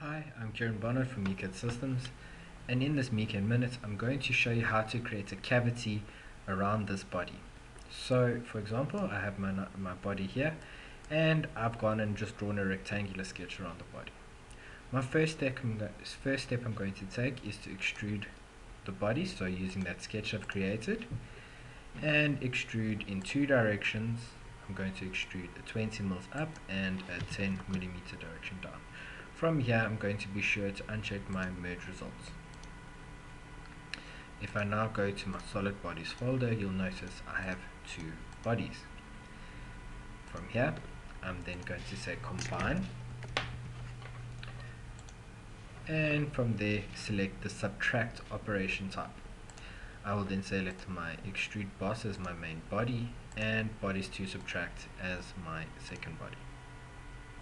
Hi, I'm Kierin Barnard from Mecad Systems, and in this Mecad Minute I'm going to show you how to create a cavity around this body. So for example, I have my body here, and I've gone and just drawn a rectangular sketch around the body. My first step I'm going to take is to extrude the body, so using that sketch I've created, and extrude in two directions. I'm going to extrude a 20 mils up and a 10 millimeter direction down. From here, I'm going to be sure to uncheck my merge results. If I now go to my solid bodies folder, you'll notice I have two bodies. From here, I'm then going to say combine, and from there select the subtract operation type. I will then select my extrude boss as my main body and bodies to subtract as my second body.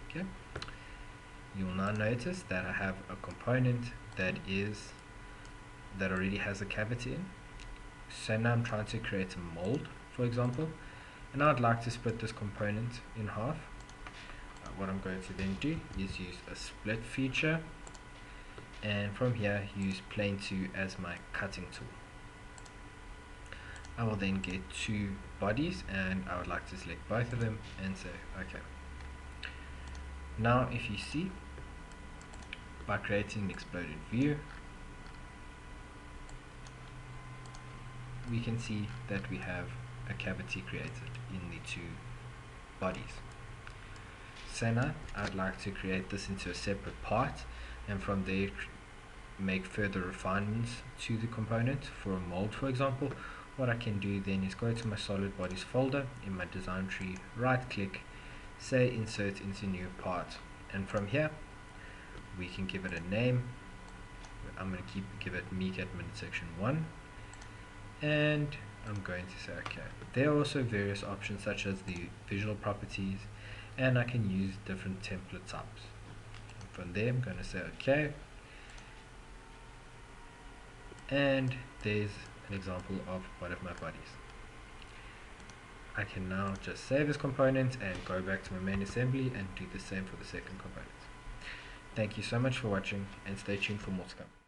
Okay. You will now notice that I have a component that already has a cavity in. So now I'm trying to create a mold, for example, and I'd like to split this component in half. What I'm going to then do is use a split feature, and from here use plane 2 as my cutting tool. I will then get two bodies, and I would like to select both of them and say OK. Now if you see, by creating an exploded view, we can see that we have a cavity created in the two bodies. So now I'd like to create this into a separate part, and from there make further refinements to the component for a mold, for example. What I can do then is go to my solid bodies folder in my design tree, right click, say insert into new part, and from here we can give it a name. I'm going to give it Mecad Minute Section 1, and I'm going to say OK. There are also various options such as the visual properties, and I can use different template types. From there I'm going to say OK, and there's an example of one of my bodies. I can now just save this component and go back to my main assembly and do the same for the second component. Thank you so much for watching, and stay tuned for more to come.